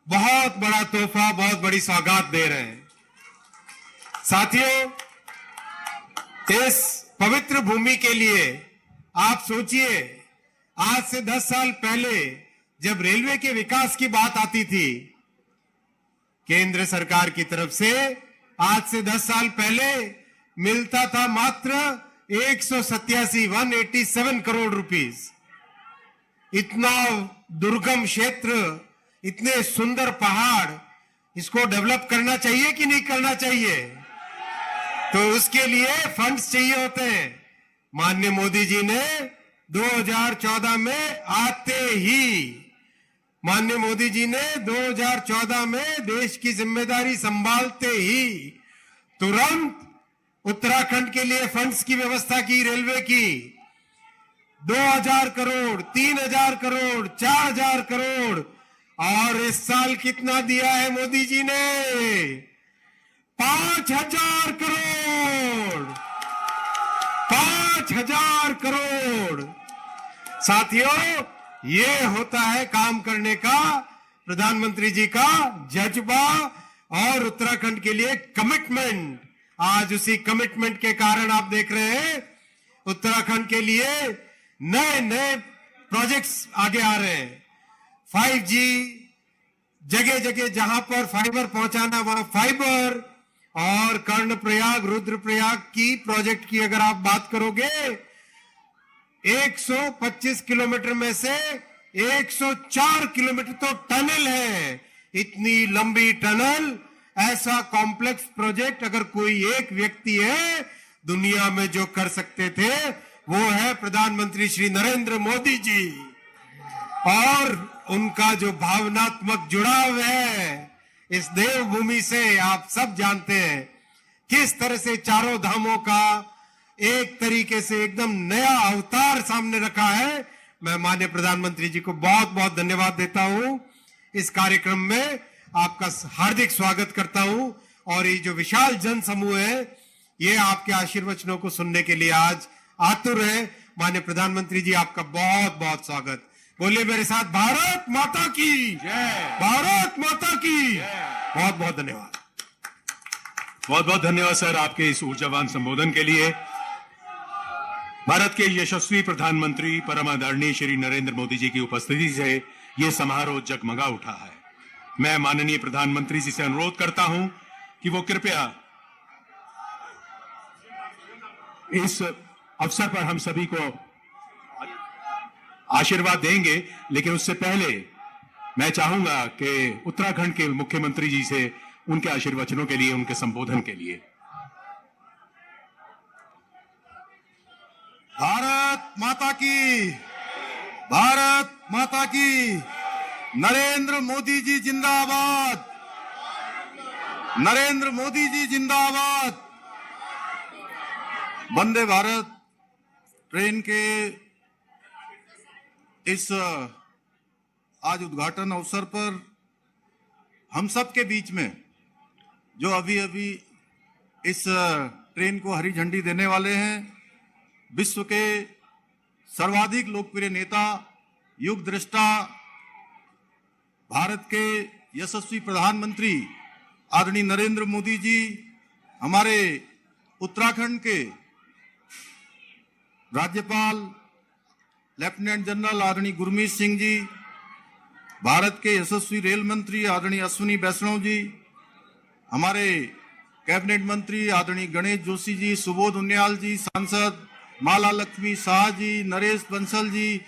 बहुत बड़ा तोहफा, बहुत बड़ी सौगात दे रहे हैं। साथियों, इस पवित्र भूमि के लिए आप सोचिए, आज से 10 साल पहले जब रेलवे के विकास की बात आती थी केंद्र सरकार की तरफ से, आज से 10 साल पहले मिलता था मात्र 187 करोड़ रुपीस। इतना दुर्गम क्षेत्र, इतने सुंदर पहाड़, इसको डेवलप करना चाहिए कि नहीं करना चाहिए? तो उसके लिए फंड्स चाहिए होते हैं। माननीय मोदी जी ने 2014 में आते ही, माननीय मोदी जी ने 2014 में देश की जिम्मेदारी संभालते ही तुरंत उत्तराखंड के लिए फंड्स की व्यवस्था की, रेलवे की। 2000 करोड़, 3000 करोड़, 4000 करोड़, और इस साल कितना दिया है मोदी जी ने? 5000 करोड़, 5000 करोड़। साथियों, ये होता है काम करने का प्रधानमंत्री जी का जज्बा और उत्तराखंड के लिए कमिटमेंट। आज उसी कमिटमेंट के कारण आप देख रहे हैं उत्तराखंड के लिए नए नए प्रोजेक्ट्स आगे आ रहे हैं। 5G, जगह जगह जहां पर फाइबर पहुंचाना वहां फाइबर, और कर्णप्रयाग, रुद्रप्रयाग की प्रोजेक्ट की अगर आप बात करोगे, 125 किलोमीटर में से 104 किलोमीटर तो टनल है। इतनी लंबी टनल, ऐसा कॉम्प्लेक्स प्रोजेक्ट अगर कोई एक व्यक्ति है दुनिया में जो कर सकते थे, वो है प्रधानमंत्री श्री नरेंद्र मोदी जी। और उनका जो भावनात्मक जुड़ाव है इस देवभूमि से, आप सब जानते हैं किस तरह से चारों धामों का एक तरीके से एकदम नया अवतार सामने रखा है। मैं माननीय प्रधानमंत्री जी को बहुत बहुत धन्यवाद देता हूं। इस कार्यक्रम में आपका हार्दिक स्वागत करता हूं, और ये जो विशाल जन समूह है ये आपके आशीर्वचनों को सुनने के लिए आज आतुर है। माननीय प्रधानमंत्री जी, आपका बहुत बहुत स्वागत। बोलिए मेरे साथ, भारत माता की जय, भारत माता की जय। बहुत बहुत धन्यवाद। बहुत बहुत धन्यवाद सर आपके इस ऊर्जावान संबोधन के लिए। भारत के यशस्वी प्रधानमंत्री परम आदरणीय श्री नरेंद्र मोदी जी की उपस्थिति से ये समारोह जगमगा उठा है। मैं माननीय प्रधानमंत्री जी से अनुरोध करता हूं कि वो कृपया इस अवसर पर हम सभी को आशीर्वाद देंगे, लेकिन उससे पहले मैं चाहूंगा कि उत्तराखंड के मुख्यमंत्री जी से उनके आशीर्वचनों के लिए, उनके संबोधन के लिए। भारत माता की, भारत माता की, नरेंद्र मोदी जी जिंदाबाद, नरेंद्र मोदी जी जिंदाबाद। वंदे भारत ट्रेन के इस आज उद्घाटन अवसर पर हम सब के बीच में जो अभी अभी इस ट्रेन को हरी झंडी देने वाले हैं, विश्व के सर्वाधिक लोकप्रिय नेता, युग दृष्टा, भारत के यशस्वी प्रधानमंत्री आदरणीय नरेंद्र मोदी जी, हमारे उत्तराखंड के राज्यपाल लेफ्टिनेंट जनरल आदरणीय गुरमीत सिंह जी, भारत के यशस्वी रेल मंत्री आदरणीय अश्विनी वैष्णव जी, हमारे कैबिनेट मंत्री आदरणीय गणेश जोशी जी, सुबोध उनियाल जी, सांसद माला लक्ष्मी शाह जी, नरेश बंसल जी,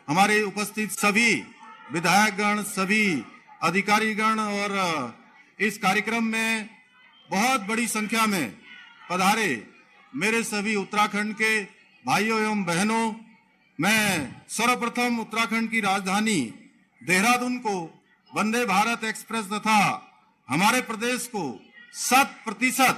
हमारे उपस्थित सभी विधायकगण, सभी अधिकारीगण, और इस कार्यक्रम में बहुत बड़ी संख्या में पधारे मेरे सभी उत्तराखंड के भाइयों एवं बहनों, मैं सर्वप्रथम उत्तराखंड की राजधानी देहरादून को वंदे भारत एक्सप्रेस तथा हमारे प्रदेश को 100%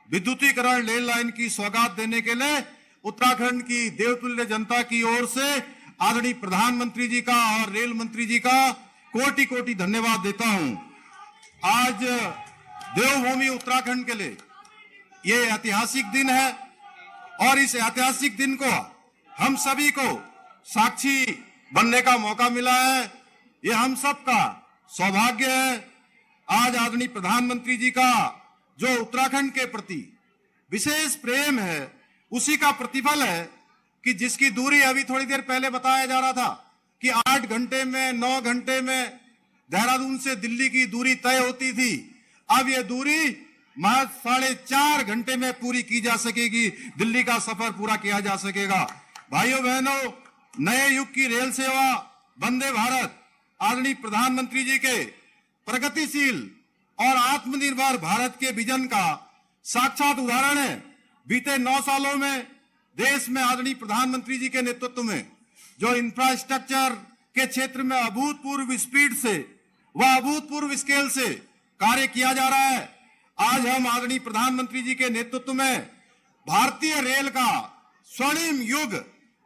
विद्युतीकरण रेल लाइन की सौगात देने के लिए उत्तराखंड की देवतुल्य जनता की ओर से आदरणीय प्रधानमंत्री जी का और रेल मंत्री जी का कोटि कोटि धन्यवाद देता हूं। आज देवभूमि उत्तराखंड के लिए ये ऐतिहासिक दिन है, और इस ऐतिहासिक दिन को हम सभी को साक्षी बनने का मौका मिला है। ये हम सब का सौभाग्य है आज आदरणीय प्रधानमंत्री जी का जो उत्तराखंड के प्रति विशेष प्रेम है उसी का प्रतिफल है कि जिसकी दूरी अभी थोड़ी देर पहले बताया जा रहा था कि 8 घंटे में 9 घंटे में देहरादून से दिल्ली की दूरी तय होती थी, अब यह दूरी महज 4.5 घंटे में पूरी की जा सकेगी, दिल्ली का सफर पूरा किया जा सकेगा। भाइयों बहनों, नए युग की रेल सेवा वंदे भारत आदरणीय प्रधानमंत्री जी के प्रगतिशील और आत्मनिर्भर भारत के विजन का साक्षात उदाहरण है। बीते 9 सालों में देश में आदरणीय प्रधानमंत्री जी के नेतृत्व में जो इंफ्रास्ट्रक्चर के क्षेत्र में अभूतपूर्व स्पीड से व अभूतपूर्व स्केल से कार्य किया जा रहा है। आज हम आदरणीय प्रधानमंत्री जी के नेतृत्व में भारतीय रेल का स्वर्णिम युग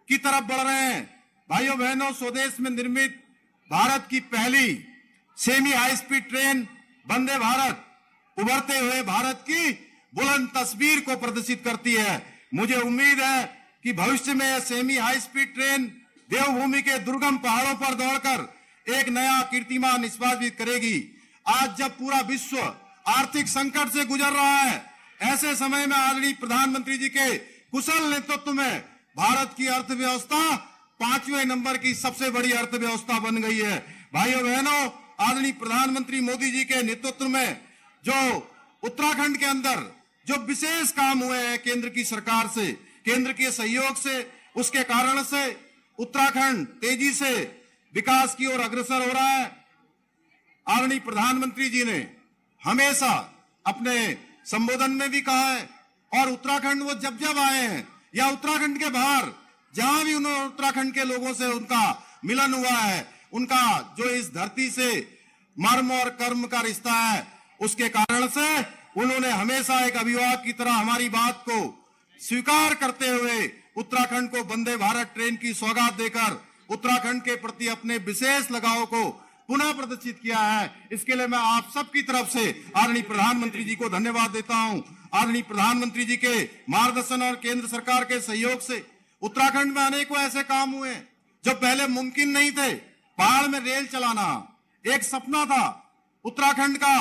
की तरफ बढ़ रहे हैं। भाइयों बहनों, स्वदेश में निर्मित भारत की पहली semi high speed train Vande Bharat उभरते हुए भारत की बुलंद तस्वीर को प्रदर्शित करती है। मुझे उम्मीद है कि भविष्य में यह सेमी हाई स्पीड ट्रेन देवभूमि के दुर्गम पहाड़ों पर दौड़कर एक नया कीर्तिमान निष्पादित करेगी। आज जब पूरा विश्व आर्थिक संकट से गुजर रहा है, ऐसे समय में आदरणीय प्रधानमंत्री जी के कुशल नेतृत्व में भारत की अर्थव्यवस्था 5वें नंबर की सबसे बड़ी अर्थव्यवस्था बन गई है। भाइयों बहनों, आदरणीय प्रधानमंत्री मोदी जी के नेतृत्व में जो उत्तराखंड के अंदर जो विशेष काम हुए हैं केंद्र की सरकार से, केंद्र के सहयोग से, उसके कारण से उत्तराखंड तेजी से विकास की ओर अग्रसर हो रहा है। आदरणीय प्रधानमंत्री जी ने हमेशा अपने संबोधन में भी कहा है और उत्तराखंड वो जब जब आए हैं या उत्तराखंड के बाहर जहां भी उन्होंने उत्तराखंड के लोगों से उनका मिलन हुआ है, उनका जो इस धरती से मर्म और कर्म का रिश्ता है, उसके कारण से उन्होंने हमेशा एक अभिभावक की तरह हमारी बात को स्वीकार करते हुए उत्तराखंड को वंदे भारत ट्रेन की सौगात देकर उत्तराखंड के प्रति अपने विशेष लगाव को पुनः प्रदर्शित किया है। इसके लिए मैं आप सबकी तरफ से आदरणीय प्रधानमंत्री जी को धन्यवाद देता हूं। आदरणीय प्रधानमंत्री जी के मार्गदर्शन और केंद्र सरकार के सहयोग से उत्तराखंड में अनेकों ऐसे काम हुए जो पहले मुमकिन नहीं थे। पहाड़ में रेल चलाना एक सपना था, उत्तराखंड का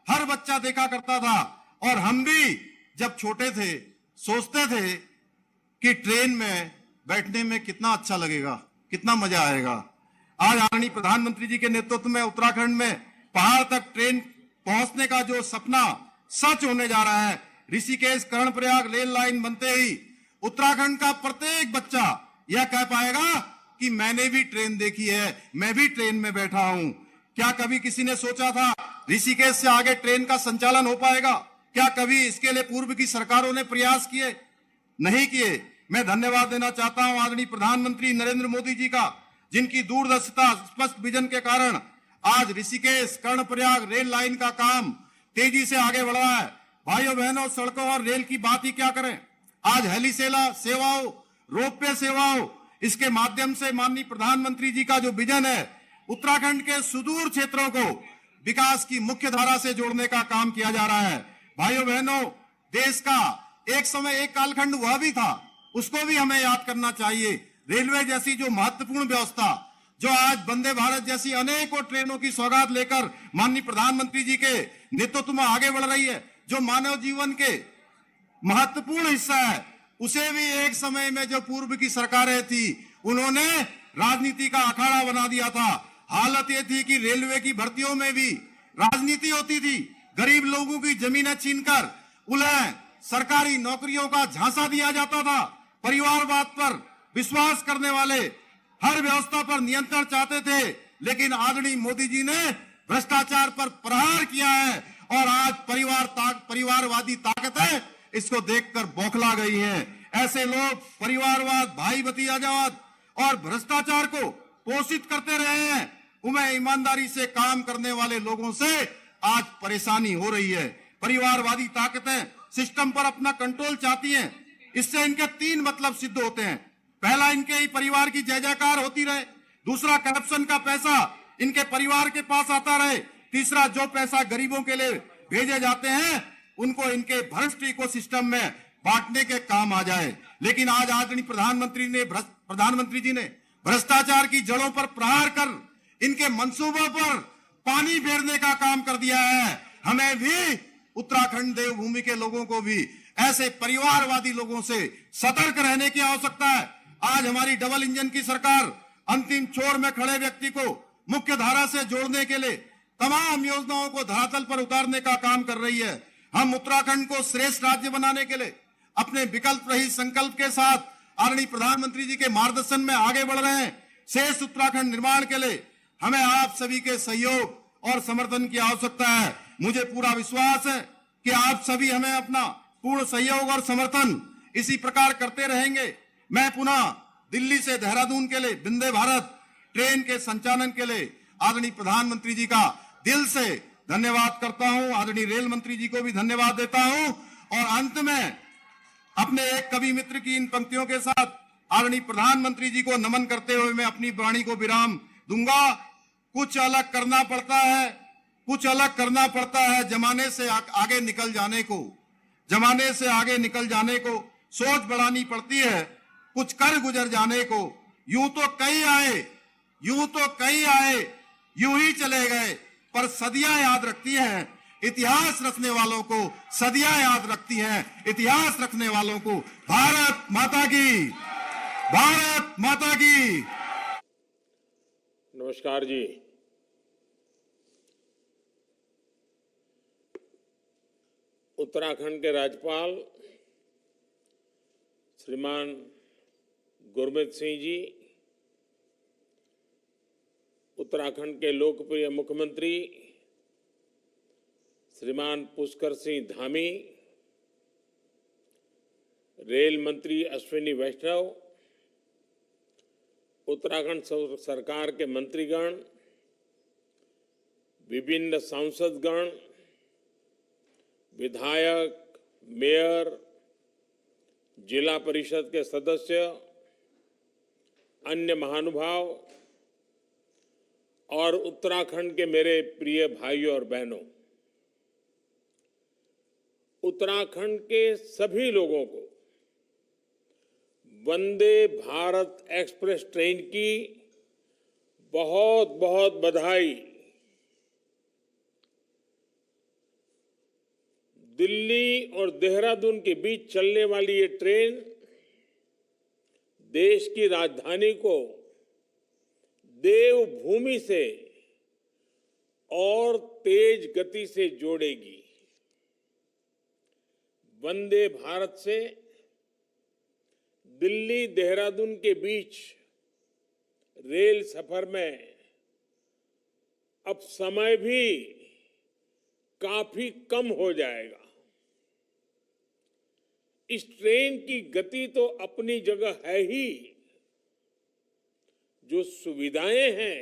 हर बच्चा देखा करता था और हम भी जब छोटे थे सोचते थे कि ट्रेन में बैठने में कितना अच्छा लगेगा, कितना मजा आएगा। आज आदरणीय प्रधानमंत्री जी के नेतृत्व में उत्तराखंड में पहाड़ तक ट्रेन पहुंचने का जो सपना सच होने जा रहा है। ऋषिकेश कर्णप्रयाग रेल लाइन बनते ही उत्तराखंड का प्रत्येक बच्चा यह कह पाएगा कि मैंने भी ट्रेन देखी है, मैं भी ट्रेन में बैठा हूं। क्या कभी किसी ने सोचा था ऋषिकेश से आगे ट्रेन का संचालन हो पाएगा? क्या कभी इसके लिए पूर्व की सरकारों ने प्रयास किए? नहीं किए। मैं धन्यवाद देना चाहता हूं आदरणीय प्रधानमंत्री नरेंद्र मोदी जी का, जिनकी दूरदर्शिता स्पष्ट विजन के कारण आज ऋषिकेश कर्णप्रयाग रेल लाइन का काम तेजी से आगे बढ़ रहा है। भाइयों बहनों, सड़कों और रेल की बात ही क्या करें, आज हेली सेवाओं, रोपवे सेवाओं, इसके माध्यम से माननीय प्रधानमंत्री जी का जो विजन है उत्तराखंड के सुदूर क्षेत्रों को विकास की मुख्य धारा से जोड़ने का काम किया जा रहा है। भाइयों बहनों, देश का एक समय एक कालखंड वह भी था, उसको भी हमें याद करना चाहिए। रेलवे जैसी जो महत्वपूर्ण व्यवस्था जो आज वंदे भारत जैसी अनेकों ट्रेनों की सौगात लेकर माननीय प्रधानमंत्री जी के नेतृत्व में आगे बढ़ रही है, जो मानव जीवन के महत्वपूर्ण हिस्सा है, उसे भी एक समय में जो पूर्व की सरकारें थी उन्होंने राजनीति का अखाड़ा बना दिया था। हालत ये थी कि रेलवे की भर्तियों में भी राजनीति होती थी, गरीब लोगों की जमीनें छीनकर उन्हें सरकारी नौकरियों का झांसा दिया जाता था। परिवारवाद पर विश्वास करने वाले हर व्यवस्था पर नियंत्रण चाहते थे, लेकिन आदरणीय मोदी जी ने भ्रष्टाचार पर प्रहार किया है और आज परिवारवादी ताकतें इसको देखकर बौखला गई हैं। ऐसे लोग परिवारवाद, भाई भतीजावाद और भ्रष्टाचार को पोषित करते रहे हैं। उन्हें ईमानदारी से काम करने वाले लोगों से आज परेशानी हो रही है। परिवारवादी ताकतें सिस्टम पर अपना कंट्रोल चाहती हैं। इससे इनके 3 मतलब सिद्ध होते हैं। पहला, इनके ही परिवार की जय जयकार होती रहे। दूसरा, करप्शन का पैसा इनके परिवार के पास आता रहे। तीसरा, जो पैसा गरीबों के लिए भेजे जाते हैं उनको इनके भ्रष्ट इकोसिस्टम में बांटने के काम आ जाए। लेकिन आज आदरणीय प्रधानमंत्री जी ने भ्रष्टाचार की जड़ों पर प्रहार कर इनके मंसूबों पर पानी फेरने का काम कर दिया है। हमें भी, उत्तराखंड देवभूमि के लोगों को भी ऐसे परिवारवादी लोगों से सतर्क रहने की आवश्यकता है। आज हमारी डबल इंजन की सरकार अंतिम छोर में खड़े व्यक्ति को मुख्य धारा से जोड़ने के लिए तमाम योजनाओं को धरातल पर उतारने का काम कर रही है। हम उत्तराखंड को श्रेष्ठ राज्य बनाने के लिए अपने विकल्प रहित संकल्प के साथ आदरणीय प्रधानमंत्री जी के मार्गदर्शन में आगे बढ़ रहे हैं। श्रेष्ठ उत्तराखंड निर्माण के लिए हमें आप सभी के सहयोग और समर्थन की आवश्यकता है। मुझे पूरा विश्वास है कि आप सभी हमें अपना पूर्ण सहयोग और समर्थन इसी प्रकार करते रहेंगे। मैं पुनः दिल्ली से देहरादून के लिए वंदे भारत ट्रेन के संचालन के लिए आदरणीय प्रधानमंत्री जी का दिल से धन्यवाद करता हूं। आदरणीय रेल मंत्री जी को भी धन्यवाद देता हूं। और अंत में अपने एक कवि मित्र की इन पंक्तियों के साथ आदरणीय प्रधानमंत्री जी को नमन करते हुए मैं अपनी वाणी को विराम दूंगा। कुछ अलग करना पड़ता है, कुछ अलग करना पड़ता है जमाने से आगे निकल जाने को, जमाने से आगे निकल जाने को सोच बढ़ानी पड़ती है, कुछ कर गुजर जाने को। यूं तो कई आए, यूं तो कई आए, यूं ही चले गए, पर सदियां याद रखती हैं इतिहास रचने वालों को, सदियां याद रखती हैं इतिहास रखने वालों को। भारत माता की, भारत माता की। नमस्कार जी। उत्तराखंड के राज्यपाल श्रीमान गुरमीत सिंह जी, उत्तराखंड के लोकप्रिय मुख्यमंत्री श्रीमान पुष्कर सिंह धामी, रेल मंत्री अश्विनी वैष्णव, उत्तराखंड सरकार के मंत्रीगण, विभिन्न सांसदगण, विधायक, मेयर, जिला परिषद के सदस्य, अन्य महानुभाव और उत्तराखंड के मेरे प्रिय भाइयों और बहनों, उत्तराखंड के सभी लोगों को वंदे भारत एक्सप्रेस ट्रेन की बहुत बहुत बधाई। दिल्ली और देहरादून के बीच चलने वाली ये ट्रेन देश की राजधानी को देवभूमि से और तेज गति से जोड़ेगी। वंदे भारत से दिल्ली देहरादून के बीच रेल सफर में अब समय भी काफी कम हो जाएगा। इस ट्रेन की गति तो अपनी जगह है ही, जो सुविधाएं हैं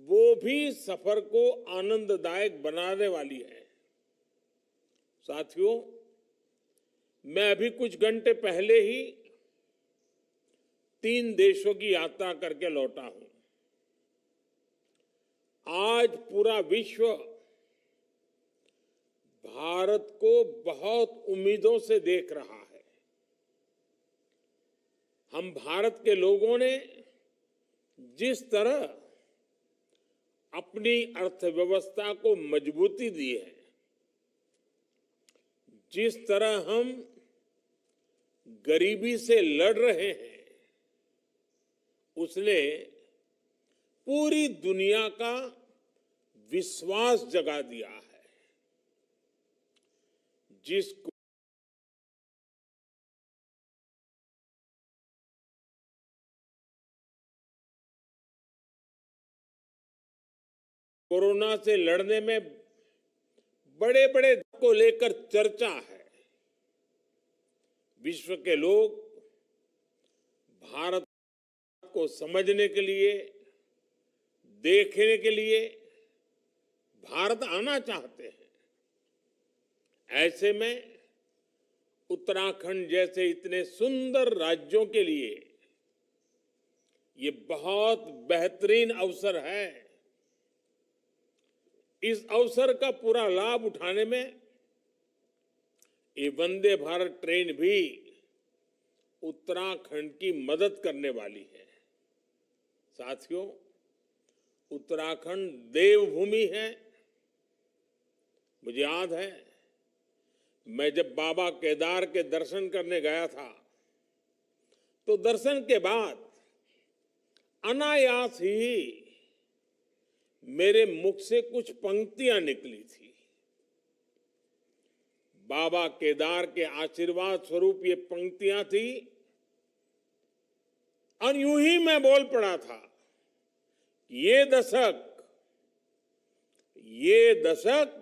वो भी सफर को आनंददायक बनाने वाली है। साथियों, मैं अभी कुछ घंटे पहले ही 3 देशों की यात्रा करके लौटा हूं। आज पूरा विश्व भारत को बहुत उम्मीदों से देख रहा है। हम भारत के लोगों ने जिस तरह अपनी अर्थव्यवस्था को मजबूती दी है, जिस तरह हम गरीबी से लड़ रहे हैं, उसने पूरी दुनिया का विश्वास जगा दिया है। जिस कोरोना से लड़ने में बड़े बड़े को लेकर चर्चा है, विश्व के लोग भारत को समझने के लिए, देखने के लिए भारत आना चाहते हैं। ऐसे में उत्तराखंड जैसे इतने सुंदर राज्यों के लिए ये बहुत बेहतरीन अवसर है। इस अवसर का पूरा लाभ उठाने में ये वंदे भारत ट्रेन भी उत्तराखंड की मदद करने वाली है। साथियों, उत्तराखंड देवभूमि है। मुझे याद है, मैं जब बाबा केदार के दर्शन करने गया था, तो दर्शन के बाद अनायास ही मेरे मुख से कुछ पंक्तियां निकली थी। बाबा केदार के आशीर्वाद स्वरूप ये पंक्तियां थी, और यूं ही मैं बोल पड़ा था कि ये दशक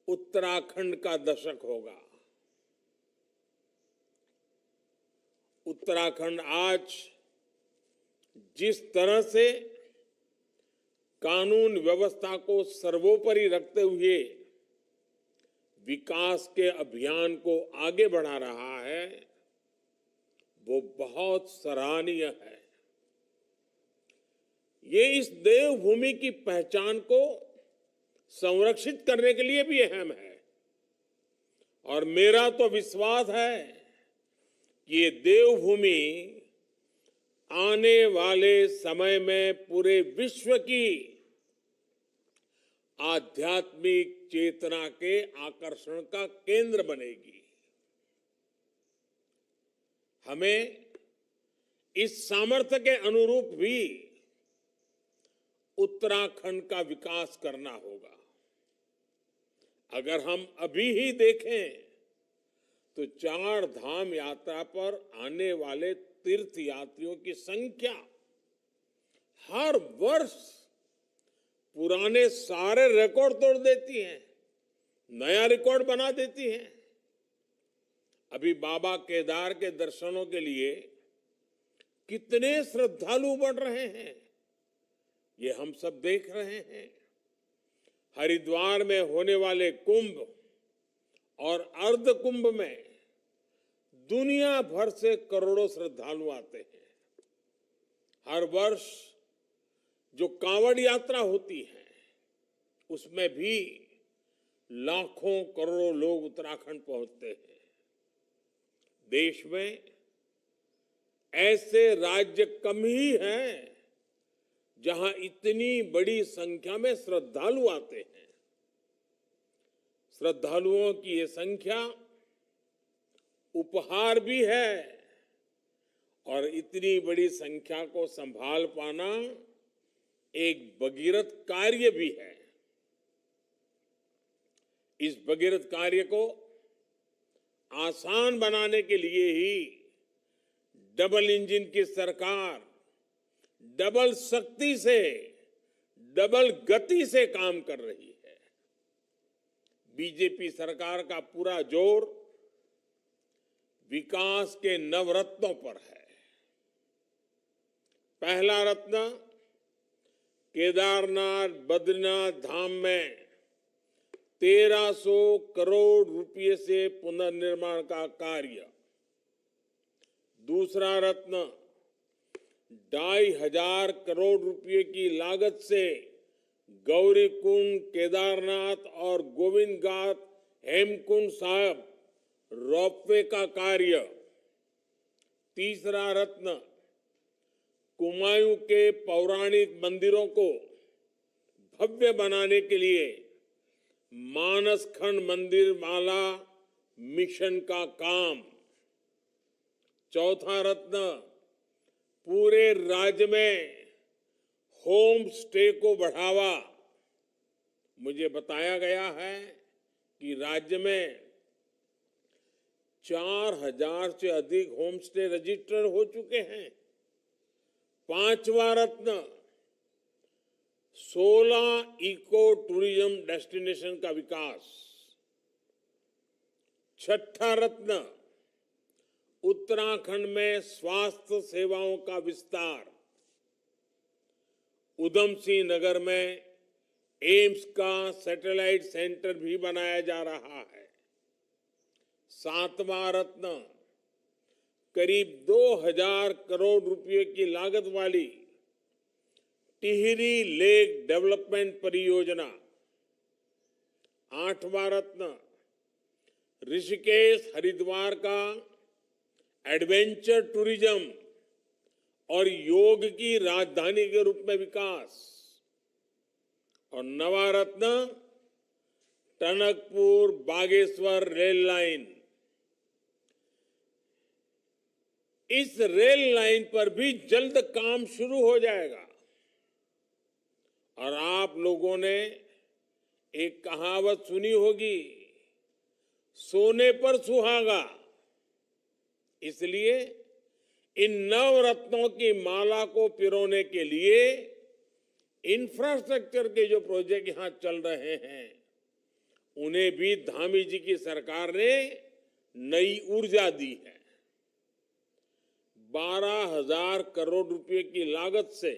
उत्तराखंड का दशक होगा। उत्तराखंड आज जिस तरह से कानून व्यवस्था को सर्वोपरि रखते हुए विकास के अभियान को आगे बढ़ा रहा है, वो बहुत सराहनीय है। ये इस देवभूमि की पहचान को संरक्षित करने के लिए भी अहम है, और मेरा तो विश्वास है कि ये देवभूमि आने वाले समय में पूरे विश्व की आध्यात्मिक चेतना के आकर्षण का केंद्र बनेगी। हमें इस सामर्थ्य के अनुरूप भी उत्तराखंड का विकास करना होगा। अगर हम अभी ही देखें तो 4 धाम यात्रा पर आने वाले तीर्थ यात्रियों की संख्या हर वर्ष पुराने सारे रिकॉर्ड तोड़ देती है, नया रिकॉर्ड बना देती है। अभी बाबा केदार के दर्शनों के लिए कितने श्रद्धालु बढ़ रहे हैं, ये हम सब देख रहे हैं। हरिद्वार में होने वाले कुंभ और अर्ध कुंभ में दुनिया भर से करोड़ों श्रद्धालु आते हैं। हर वर्ष जो कांवड़ यात्रा होती है, उसमें भी लाखों करोड़ों लोग उत्तराखंड पहुंचते हैं। देश में ऐसे राज्य कम ही हैं जहां इतनी बड़ी संख्या में श्रद्धालु आते हैं। श्रद्धालुओं की ये संख्या उपहार भी है, और इतनी बड़ी संख्या को संभाल पाना एक भगीरथ कार्य भी है। इस भगीरथ कार्य को आसान बनाने के लिए ही डबल इंजन की सरकार डबल शक्ति से, डबल गति से काम कर रही है। बीजेपी सरकार का पूरा जोर विकास के नवरत्नों पर है। पहला रत्न केदारनाथ बद्रीनाथ धाम में 1300 करोड़ रुपए से पुनर्निर्माण का कार्य। दूसरा रत्न 2500 करोड़ रुपए की लागत से गौरीकुंड, केदारनाथ और गोविंद घाट हेमकुंड साहब रोपवे का कार्य। तीसरा रत्न कुमायूं के पौराणिक मंदिरों को भव्य बनाने के लिए मानसखंड मंदिर माला मिशन का काम। चौथा रत्न पूरे राज्य में होम स्टे को बढ़ावा। मुझे बताया गया है कि राज्य में 4000 से अधिक होम स्टे रजिस्टर हो चुके हैं। पांचवा रत्न 16 इको टूरिज्म डेस्टिनेशन का विकास। छठा रत्न उत्तराखंड में स्वास्थ्य सेवाओं का विस्तार। उधम सिंह नगर में एम्स का सैटेलाइट सेंटर भी बनाया जा रहा है। सातवां रत्न करीब 2000 करोड़ रुपए की लागत वाली टिहरी लेक डेवलपमेंट परियोजना। आठवां रत्न ऋषिकेश हरिद्वार का एडवेंचर टूरिज्म और योग की राजधानी के रूप में विकास और नवारत्न टनकपुर बागेश्वर रेल लाइन, इस रेल लाइन पर भी जल्द काम शुरू हो जाएगा। और आप लोगों ने एक कहावत सुनी होगी, सोने पर सुहागा। इसलिए इन नवरत्नों की माला को पिरोने के लिए इंफ्रास्ट्रक्चर के जो प्रोजेक्ट यहां चल रहे हैं, उन्हें भी धामी जी की सरकार ने नई ऊर्जा दी है। 12,000 करोड़ रुपए की लागत से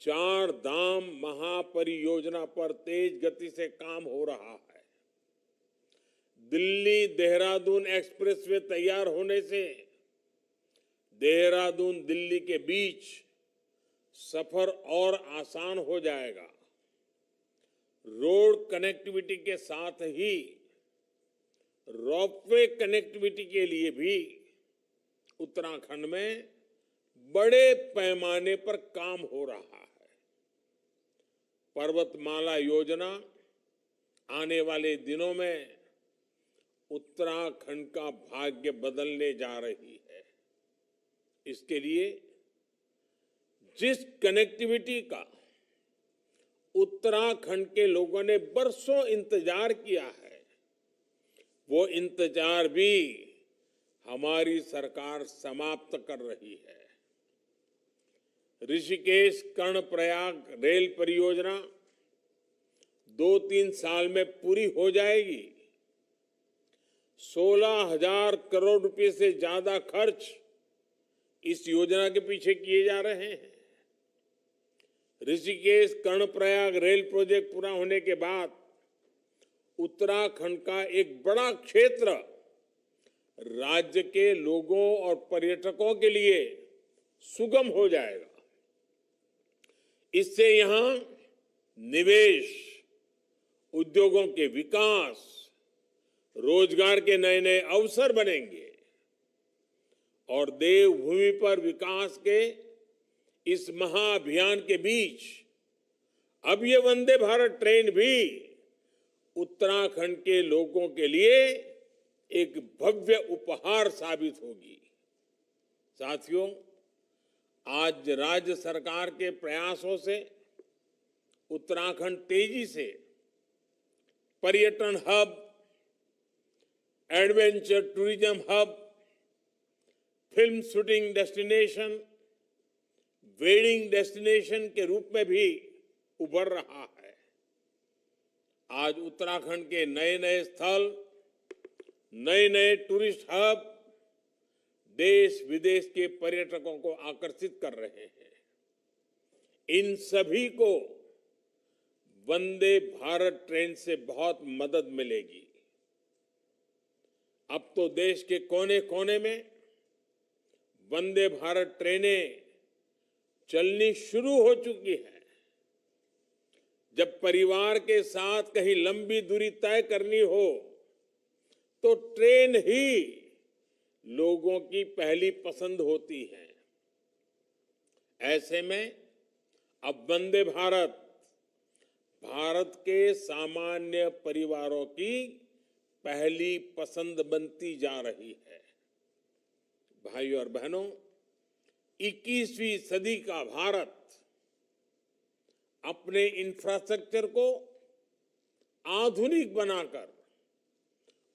4 धाम महापरियोजना पर तेज गति से काम हो रहा है। दिल्ली देहरादून एक्सप्रेसवे तैयार होने से देहरादून दिल्ली के बीच सफर और आसान हो जाएगा। रोड कनेक्टिविटी के साथ ही रोपवे कनेक्टिविटी के लिए भी उत्तराखंड में बड़े पैमाने पर काम हो रहा है। पर्वतमाला योजना आने वाले दिनों में उत्तराखंड का भाग्य बदलने जा रही है। इसके लिए जिस कनेक्टिविटी का उत्तराखंड के लोगों ने बरसों इंतजार किया है, वो इंतजार भी हमारी सरकार समाप्त कर रही है। ऋषिकेश कर्णप्रयाग रेल परियोजना 2-3 साल में पूरी हो जाएगी। 16,000 करोड़ रुपए से ज्यादा खर्च इस योजना के पीछे किए जा रहे हैं। ऋषिकेश कर्णप्रयाग रेल प्रोजेक्ट पूरा होने के बाद उत्तराखंड का एक बड़ा क्षेत्र राज्य के लोगों और पर्यटकों के लिए सुगम हो जाएगा। इससे यहां निवेश, उद्योगों के विकास, रोजगार के नए नए अवसर बनेंगे और देवभूमि पर विकास के इस महाअभियान के बीच अब ये वंदे भारत ट्रेन भी उत्तराखंड के लोगों के लिए एक भव्य उपहार साबित होगी। साथियों, आज राज्य सरकार के प्रयासों से उत्तराखंड तेजी से पर्यटन hub, adventure tourism hub, film shooting destination, wedding destination के रूप में भी उभर रहा है। आज उत्तराखंड के नए नए स्थल, नए नए टूरिस्ट हब देश विदेश के पर्यटकों को आकर्षित कर रहे हैं। इन सभी को वंदे भारत ट्रेन से बहुत मदद मिलेगी। अब तो देश के कोने कोने में वंदे भारत ट्रेनें चलनी शुरू हो चुकी है। जब परिवार के साथ कहीं लंबी दूरी तय करनी हो तो ट्रेन ही लोगों की पहली पसंद होती है। ऐसे में अब वंदे भारत भारत के सामान्य परिवारों की पहली पसंद बनती जा रही है। भाइयों और बहनों, 21वीं सदी का भारत अपने इंफ्रास्ट्रक्चर को आधुनिक बनाकर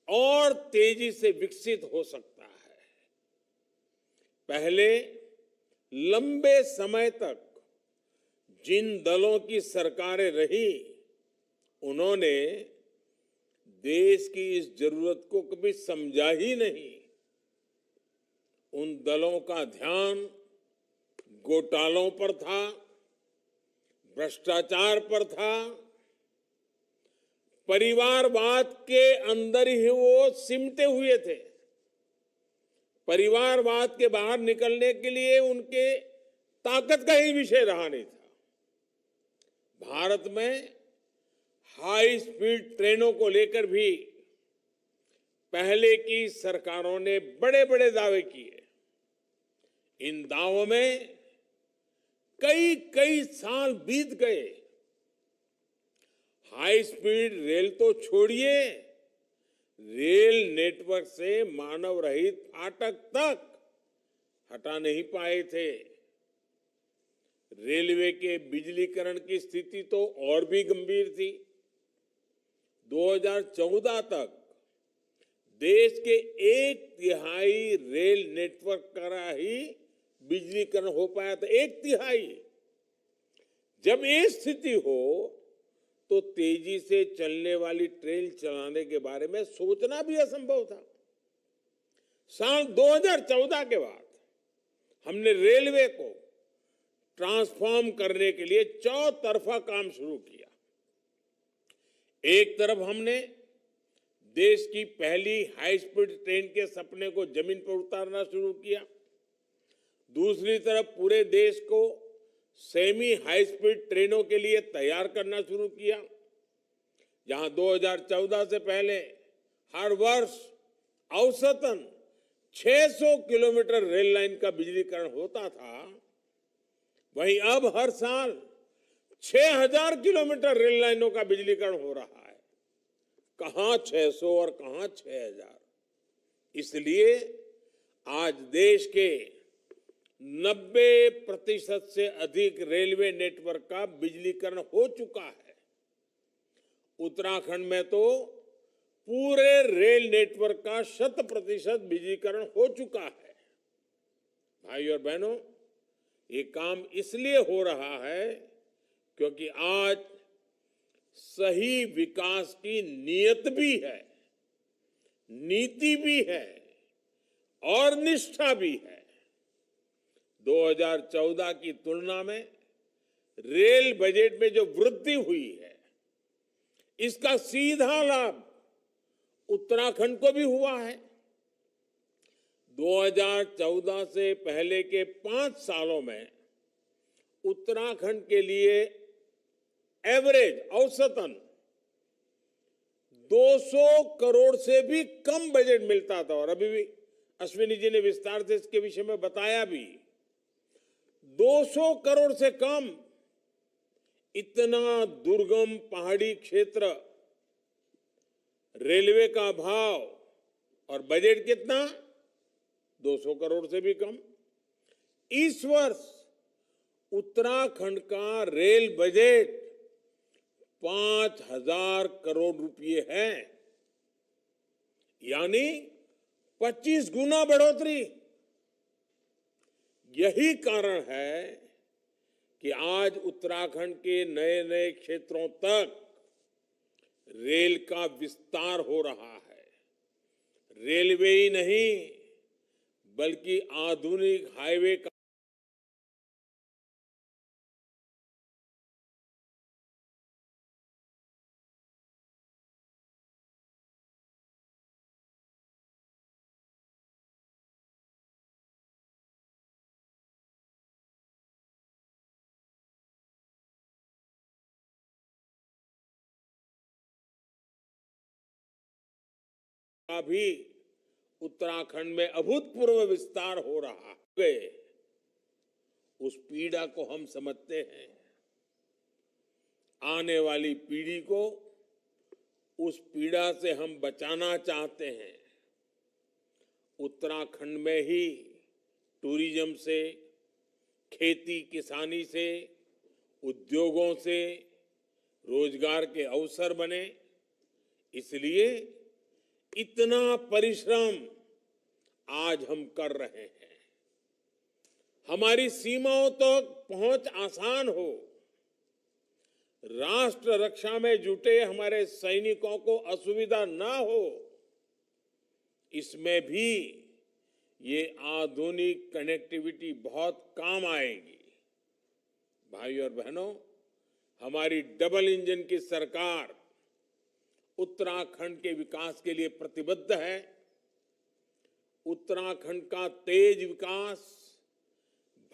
और तेजी से विकसित हो सकता है। पहले लंबे समय तक जिन दलों की सरकारें रही, उन्होंने देश की इस जरूरत को कभी समझा ही नहीं। उन दलों का ध्यान घोटालों पर था, भ्रष्टाचार पर था, परिवारवाद के अंदर ही वो सिमटे हुए थे। परिवारवाद के बाहर निकलने के लिए उनके ताकत का ही विषय रहा नहीं था। भारत में हाई स्पीड ट्रेनों को लेकर भी पहले की सरकारों ने बड़े बड़े दावे किए। इन दावों में कई कई साल बीत गए। हाई स्पीड रेल तो छोड़िए, रेल नेटवर्क से मानव रहित फाटक तक हटा नहीं पाए थे। रेलवे के बिजलीकरण की स्थिति तो और भी गंभीर थी। 2014 तक देश के 1/3 रेल नेटवर्क का ही बिजलीकरण हो पाया था, 1/3। जब ये स्थिति हो तो तेजी से चलने वाली ट्रेन चलाने के बारे में सोचना भी असंभव था। साल 2014 के बाद हमने रेलवे को ट्रांसफॉर्म करने के लिए चौतरफा काम शुरू किया। एक तरफ हमने देश की पहली हाई स्पीड ट्रेन के सपने को जमीन पर उतारना शुरू किया। दूसरी तरफ पूरे देश को सेमी हाई स्पीड ट्रेनों के लिए तैयार करना शुरू किया। जहां 2014 से पहले हर वर्ष औसतन 600 किलोमीटर रेल लाइन का बिजलीकरण होता था, वहीं अब हर साल 6000 किलोमीटर रेल लाइनों का बिजलीकरण हो रहा है। कहां 600 और कहां 6000। इसलिए आज देश के 90% से अधिक रेलवे नेटवर्क का बिजलीकरण हो चुका है। उत्तराखंड में तो पूरे रेल नेटवर्क का 100% बिजलीकरण हो चुका है। भाई और बहनों, ये काम इसलिए हो रहा है क्योंकि आज सही विकास की नीयत भी है, नीति भी है और निष्ठा भी है। 2014 की तुलना में रेल बजट में जो वृद्धि हुई है, इसका सीधा लाभ उत्तराखंड को भी हुआ है। 2014 से पहले के 5 सालों में उत्तराखंड के लिए एवरेज औसतन 200 करोड़ से भी कम बजट मिलता था। और अभी भी अश्विनी जी ने विस्तार से इसके विषय में बताया भी। 200 करोड़ से कम। इतना दुर्गम पहाड़ी क्षेत्र, रेलवे का अभाव और बजट कितना? 200 करोड़ से भी कम। इस वर्ष उत्तराखंड का रेल बजट 5000 करोड़ रुपए है, यानी 25 गुना बढ़ोतरी। यही कारण है कि आज उत्तराखंड के नए नए क्षेत्रों तक रेल का विस्तार हो रहा है। रेलवे ही नहीं बल्कि आधुनिक हाईवे का भी उत्तराखंड में अभूतपूर्व विस्तार हो रहा है। उस पीड़ा को हम समझते हैं। आने वाली पीढ़ी को उस पीड़ा से हम बचाना चाहते हैं। उत्तराखंड में ही टूरिज्म से, खेती किसानी से, उद्योगों से रोजगार के अवसर बने। इसलिए इतना परिश्रम आज हम कर रहे हैं। हमारी सीमाओं तक पहुंच आसान हो, राष्ट्र रक्षा में जुटे हमारे सैनिकों को असुविधा ना हो, इसमें भी ये आधुनिक कनेक्टिविटी बहुत काम आएगी। भाई और बहनों, हमारी डबल इंजन की सरकार उत्तराखंड के विकास के लिए प्रतिबद्ध है। उत्तराखंड का तेज विकास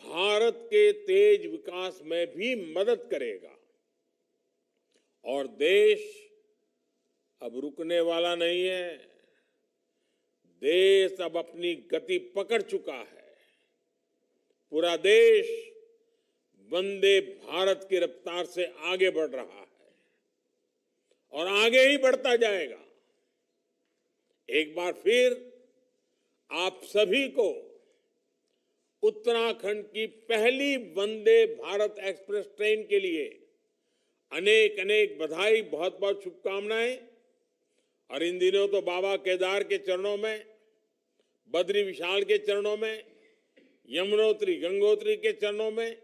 भारत के तेज विकास में भी मदद करेगा। और देश अब रुकने वाला नहीं है। देश अब अपनी गति पकड़ चुका है। पूरा देश वंदे भारत की रफ्तार से आगे बढ़ रहा है और आगे ही बढ़ता जाएगा। एक बार फिर आप सभी को उत्तराखंड की पहली वंदे भारत एक्सप्रेस ट्रेन के लिए अनेक अनेक बधाई, बहुत बहुत शुभकामनाएं। और इन दिनों तो बाबा केदार के चरणों में, बद्री विशाल के चरणों में, यमुनोत्री गंगोत्री के चरणों में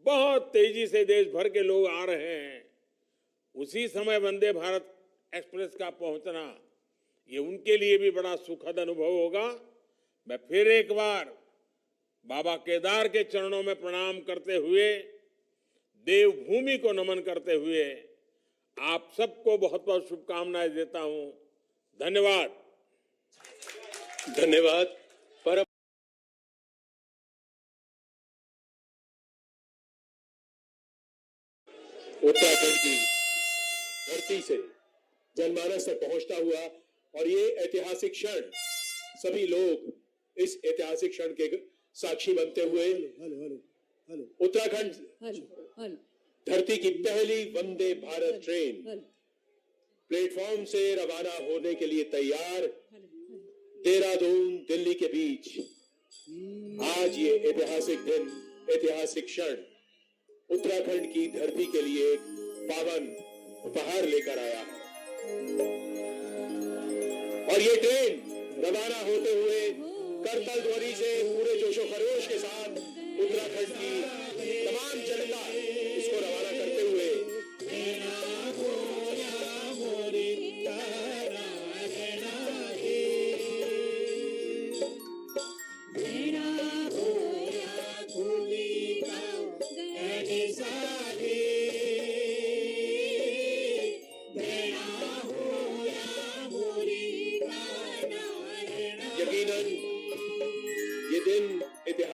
बहुत तेजी से देश भर के लोग आ रहे हैं। उसी समय वंदे भारत एक्सप्रेस का पहुंचना ये उनके लिए भी बड़ा सुखद अनुभव होगा। मैं फिर एक बार बाबा केदार के चरणों में प्रणाम करते हुए, देवभूमि को नमन करते हुए आप सबको बहुत बहुत शुभकामनाएं देता हूं। धन्यवाद। धन्यवाद। परम उत्तराखंड की धरती से जनमानस तक पहुंचता हुआ और ये ऐतिहासिक क्षण, सभी लोग इस ऐतिहासिक क्षण के साक्षी बनते हुए उत्तराखंड धरती की पहली वंदे भारत ट्रेन प्लेटफॉर्म से रवाना होने के लिए तैयार। देहरादून दिल्ली के बीच आज ये ऐतिहासिक दिन, ऐतिहासिक क्षण उत्तराखंड की धरती के लिए एक पावन उपहार लेकर आया है। और ये ट्रेन रवाना होते हुए करतल ध्वनि से पूरे जोशो खरोश के साथ उत्तराखंड की